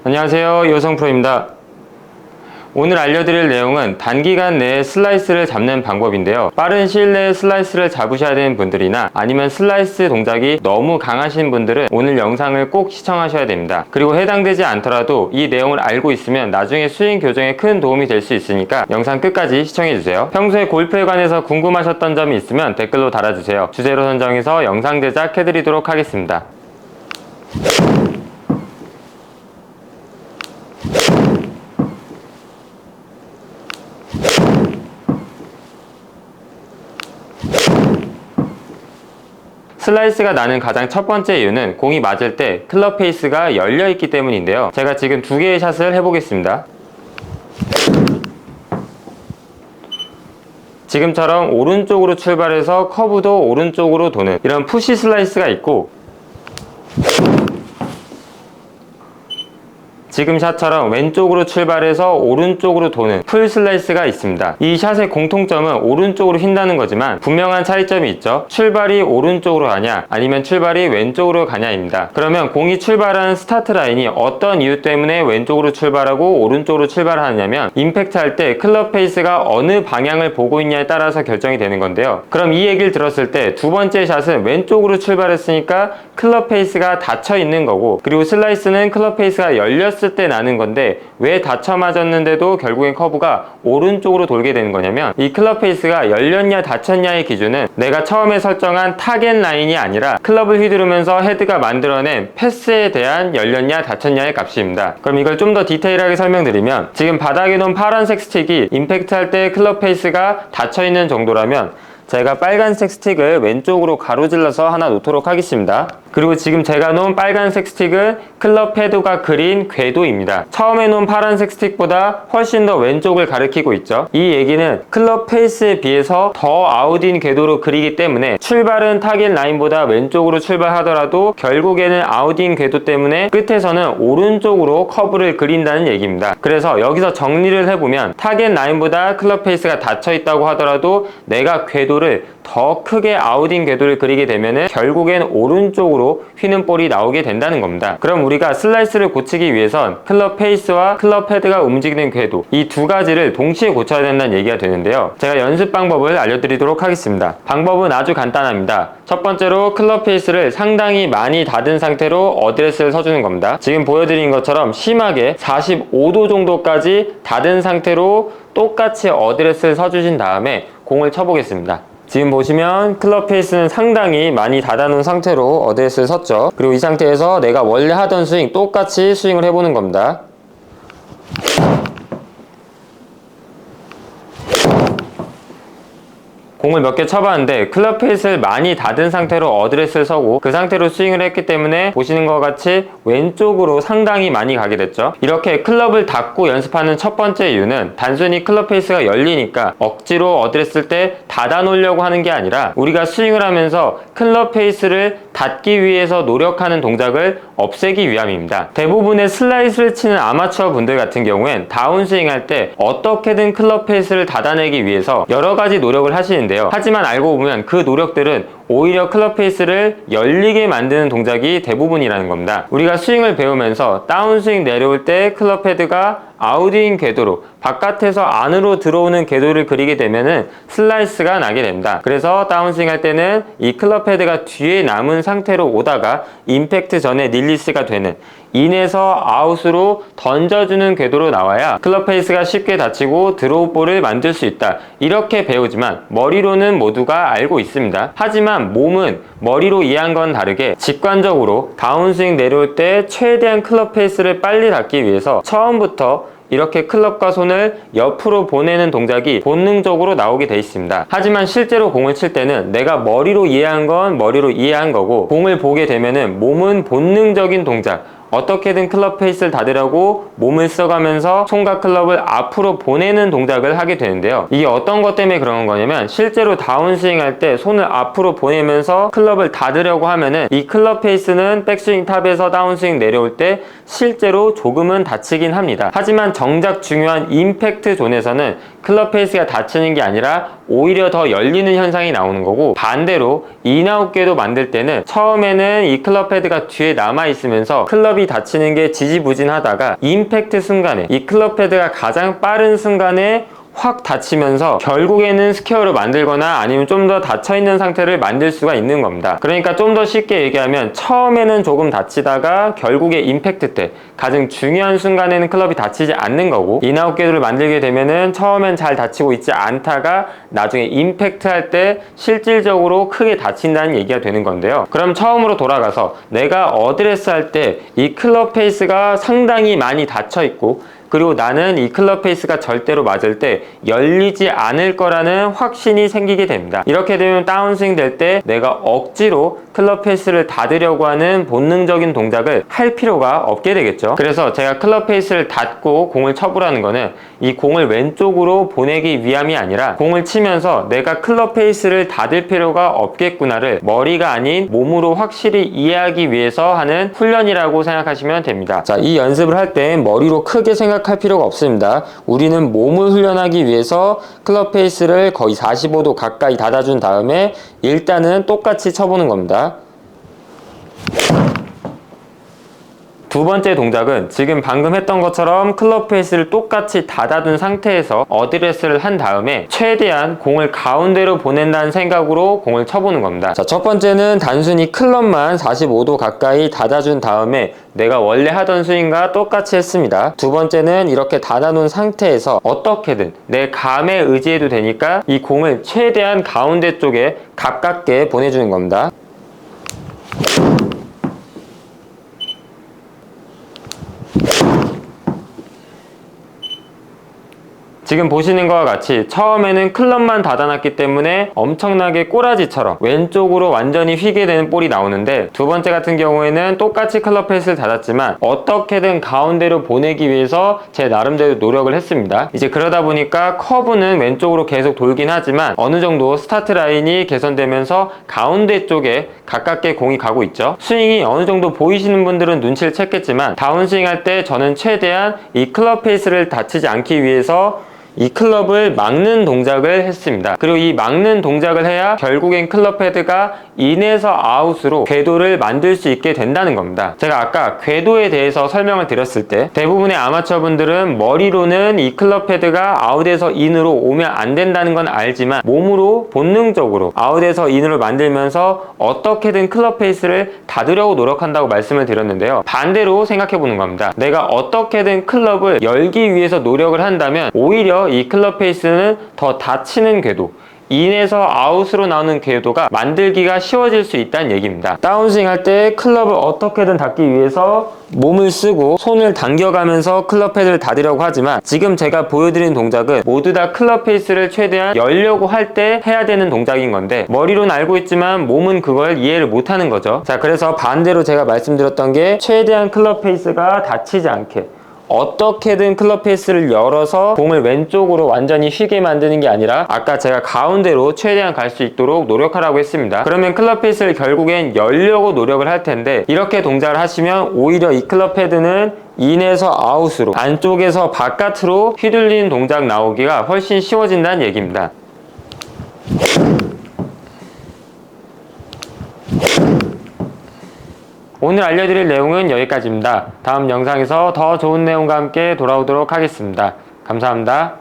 안녕하세요, 요성프로입니다. 오늘 알려드릴 내용은 단기간 내에 슬라이스를 잡는 방법인데요. 빠른 시일 내에 슬라이스를 잡으셔야 되는 분들이나 아니면 슬라이스 동작이 너무 강하신 분들은 오늘 영상을 꼭 시청하셔야 됩니다. 그리고 해당되지 않더라도 이 내용을 알고 있으면 나중에 스윙 교정에 큰 도움이 될 수 있으니까 영상 끝까지 시청해주세요. 평소에 골프에 관해서 궁금하셨던 점이 있으면 댓글로 달아주세요. 주제로 선정해서 영상 제작해드리도록 하겠습니다. 슬라이스가 나는 가장 첫 번째 이유는 공이 맞을 때 클럽 페이스가 열려 있기 때문인데요. 제가 지금 두 개의 샷을 해보겠습니다. 지금처럼 오른쪽으로 출발해서 커브도 오른쪽으로 도는 이런 푸시 슬라이스가 있고, 지금 샷처럼 왼쪽으로 출발해서 오른쪽으로 도는 풀 슬라이스가 있습니다. 이 샷의 공통점은 오른쪽으로 휜다는 거지만 분명한 차이점이 있죠. 출발이 오른쪽으로 가냐 아니면 출발이 왼쪽으로 가냐입니다. 그러면 공이 출발하는 스타트 라인이 어떤 이유 때문에 왼쪽으로 출발하고 오른쪽으로 출발하느냐면 임팩트 할 때 클럽 페이스가 어느 방향을 보고 있냐에 따라서 결정이 되는 건데요. 그럼 이 얘기를 들었을 때 두 번째 샷은 왼쪽으로 출발했으니까 클럽 페이스가 닫혀 있는 거고, 그리고 슬라이스는 클럽 페이스가 열렸을 때 나는 건데 왜 닫혀 맞았는데도 결국엔 커브가 오른쪽으로 돌게 되는 거냐면, 이 클럽 페이스가 열렸냐 닫혔냐의 기준은 내가 처음에 설정한 타겟 라인이 아니라 클럽을 휘두르면서 헤드가 만들어낸 패스에 대한 열렸냐 닫혔냐의 값입니다. 그럼 이걸 좀 더 디테일하게 설명드리면, 지금 바닥에 놓은 파란색 스틱이 임팩트 할 때 클럽 페이스가 닫혀 있는 정도라면 제가 빨간색 스틱을 왼쪽으로 가로질러서 하나 놓도록 하겠습니다. 그리고 지금 제가 놓은 빨간색 스틱은 클럽 헤드가 그린 궤도입니다. 처음에 놓은 파란색 스틱보다 훨씬 더 왼쪽을 가리키고 있죠. 이 얘기는 클럽 페이스에 비해서 더 아웃인 궤도로 그리기 때문에 출발은 타겟 라인보다 왼쪽으로 출발하더라도 결국에는 아웃인 궤도 때문에 끝에서는 오른쪽으로 커브를 그린다는 얘기입니다. 그래서 여기서 정리를 해보면 타겟 라인보다 클럽 페이스가 닫혀 있다고 하더라도 내가 궤도를 더 크게 아웃인 궤도를 그리게 되면은 결국엔 오른쪽으로 휘는 볼이 나오게 된다는 겁니다. 그럼 우리가 슬라이스를 고치기 위해선 클럽 페이스와 클럽 헤드가 움직이는 궤도, 이 두 가지를 동시에 고쳐야 된다는 얘기가 되는데요. 제가 연습 방법을 알려드리도록 하겠습니다. 방법은 아주 간단합니다. 첫 번째로 클럽 페이스를 상당히 많이 닫은 상태로 어드레스를 서주는 겁니다. 지금 보여드린 것처럼 심하게 45도 정도까지 닫은 상태로 똑같이 어드레스를 서주신 다음에 공을 쳐보겠습니다. 지금 보시면 클럽 페이스는 상당히 많이 닫아놓은 상태로 어드레스를 섰죠. 그리고 이 상태에서 내가 원래 하던 스윙 똑같이 스윙을 해보는 겁니다. 공을 몇 개 쳐봤는데 클럽 페이스를 많이 닫은 상태로 어드레스를 서고 그 상태로 스윙을 했기 때문에 보시는 것 같이 왼쪽으로 상당히 많이 가게 됐죠. 이렇게 클럽을 닫고 연습하는 첫 번째 이유는 단순히 클럽 페이스가 열리니까 억지로 어드레스를 때 닫아 놓으려고 하는 게 아니라 우리가 스윙을 하면서 클럽 페이스를 닫기 위해서 노력하는 동작을 없애기 위함입니다. 대부분의 슬라이스를 치는 아마추어 분들 같은 경우엔 다운스윙 할 때 어떻게든 클럽 페이스를 닫아내기 위해서 여러 가지 노력을 하시는데요. 하지만 알고 보면 그 노력들은 오히려 클럽 페이스를 열리게 만드는 동작이 대부분이라는 겁니다. 우리가 스윙을 배우면서 다운스윙 내려올 때 클럽 헤드가 아웃인 궤도로 바깥에서 안으로 들어오는 궤도를 그리게 되면은 슬라이스가 나게 됩니다. 그래서 다운스윙 할 때는 이 클럽 헤드가 뒤에 남은 상태로 오다가 임팩트 전에 릴리스가 되는, 인에서 아웃으로 던져주는 궤도로 나와야 클럽 페이스가 쉽게 닫히고 드로우 볼을 만들 수 있다, 이렇게 배우지만 머리로는 모두가 알고 있습니다. 하지만 몸은 머리로 이해한 건 다르게 직관적으로 다운스윙 내려올 때 최대한 클럽 페이스를 빨리 닫기 위해서 처음부터 이렇게 클럽과 손을 옆으로 보내는 동작이 본능적으로 나오게 돼 있습니다. 하지만 실제로 공을 칠 때는 내가 머리로 이해한 건 머리로 이해한 거고, 공을 보게 되면은 몸은 본능적인 동작, 어떻게든 클럽 페이스를 닫으려고 몸을 써가면서 손과 클럽을 앞으로 보내는 동작을 하게 되는데요. 이게 어떤 것 때문에 그런 거냐면, 실제로 다운스윙 할 때 손을 앞으로 보내면서 클럽을 닫으려고 하면은 이 클럽 페이스는 백스윙 탑에서 다운스윙 내려올 때 실제로 조금은 닫히긴 합니다. 하지만 정작 중요한 임팩트 존에서는 클럽 페이스가 닫히는 게 아니라 오히려 더 열리는 현상이 나오는 거고, 반대로 인아웃 궤도 만들 때는 처음에는 이 클럽 헤드가 뒤에 남아 있으면서 클럽이 닫히는 게 지지부진하다가 임팩트 순간에, 이 클럽 헤드가 가장 빠른 순간에 확 닫히면서 결국에는 스퀘어를 만들거나 아니면 좀 더 닫혀있는 상태를 만들 수가 있는 겁니다. 그러니까 좀 더 쉽게 얘기하면 처음에는 조금 닫히다가 결국에 임팩트 때 가장 중요한 순간에는 클럽이 닫히지 않는 거고, 인아웃 궤도를 만들게 되면은 처음엔 잘 닫히고 있지 않다가 나중에 임팩트 할 때 실질적으로 크게 닫힌다는 얘기가 되는 건데요. 그럼 처음으로 돌아가서 내가 어드레스 할 때 이 클럽 페이스가 상당히 많이 닫혀 있고, 그리고 나는 이 클럽 페이스가 절대로 맞을 때 열리지 않을 거라는 확신이 생기게 됩니다. 이렇게 되면 다운스윙 될 때 내가 억지로 클럽 페이스를 닫으려고 하는 본능적인 동작을 할 필요가 없게 되겠죠. 그래서 제가 클럽 페이스를 닫고 공을 쳐보라는 거는 이 공을 왼쪽으로 보내기 위함이 아니라 공을 치면서 내가 클럽 페이스를 닫을 필요가 없겠구나를 머리가 아닌 몸으로 확실히 이해하기 위해서 하는 훈련이라고 생각하시면 됩니다. 자, 이 연습을 할 때 머리로 크게 생각할 필요가 없습니다. 우리는 몸을 훈련하기 위해서 클럽 페이스를 거의 45도 가까이 닫아준 다음에 일단은 똑같이 쳐보는 겁니다. 두 번째 동작은 지금 방금 했던 것처럼 클럽 페이스를 똑같이 닫아둔 상태에서 어드레스를 한 다음에 최대한 공을 가운데로 보낸다는 생각으로 공을 쳐보는 겁니다. 자, 첫 번째는 단순히 클럽만 45도 가까이 닫아준 다음에 내가 원래 하던 스윙과 똑같이 했습니다. 두 번째는 이렇게 닫아놓은 상태에서 어떻게든 내 감에 의지해도 되니까 이 공을 최대한 가운데 쪽에 가깝게 보내주는 겁니다. 지금 보시는 것과 같이 처음에는 클럽만 닫아놨기 때문에 엄청나게 꼬라지처럼 왼쪽으로 완전히 휘게 되는 볼이 나오는데, 두 번째 같은 경우에는 똑같이 클럽 페이스를 닫았지만 어떻게든 가운데로 보내기 위해서 제 나름대로 노력을 했습니다. 이제 그러다 보니까 커브는 왼쪽으로 계속 돌긴 하지만 어느 정도 스타트 라인이 개선되면서 가운데 쪽에 가깝게 공이 가고 있죠. 스윙이 어느 정도 보이시는 분들은 눈치를 챘겠지만 다운스윙 할 때 저는 최대한 이 클럽 페이스를 닫히지 않기 위해서 이 클럽을 막는 동작을 했습니다. 그리고 이 막는 동작을 해야 결국엔 클럽 헤드가 인에서 아웃으로 궤도를 만들 수 있게 된다는 겁니다. 제가 아까 궤도에 대해서 설명을 드렸을 때 대부분의 아마추어 분들은 머리로는 이 클럽 헤드가 아웃에서 인으로 오면 안 된다는 건 알지만 몸으로 본능적으로 아웃에서 인으로 만들면서 어떻게든 클럽 페이스를 닫으려고 노력한다고 말씀을 드렸는데요. 반대로 생각해 보는 겁니다. 내가 어떻게든 클럽을 열기 위해서 노력을 한다면 오히려 이 클럽 페이스는 더 닫히는 궤도, 인에서 아웃으로 나오는 궤도가 만들기가 쉬워질 수 있다는 얘기입니다. 다운스윙 할 때 클럽을 어떻게든 닫기 위해서 몸을 쓰고 손을 당겨가면서 클럽 헤드를 닫으려고 하지만 지금 제가 보여드린 동작은 모두 다 클럽 페이스를 최대한 열려고 할 때 해야 되는 동작인 건데 머리로는 알고 있지만 몸은 그걸 이해를 못하는 거죠. 자, 그래서 반대로 제가 말씀드렸던 게 최대한 클럽 페이스가 닫히지 않게 어떻게든 클럽 페이스를 열어서 공을 왼쪽으로 완전히 휘게 만드는 게 아니라 아까 제가 가운데로 최대한 갈 수 있도록 노력하라고 했습니다. 그러면 클럽 페이스를 결국엔 열려고 노력을 할 텐데 이렇게 동작을 하시면 오히려 이 클럽 헤드는 인에서 아웃으로, 안쪽에서 바깥으로 휘둘리는 동작 나오기가 훨씬 쉬워진다는 얘기입니다. 오늘 알려드릴 내용은 여기까지입니다. 다음 영상에서 더 좋은 내용과 함께 돌아오도록 하겠습니다. 감사합니다.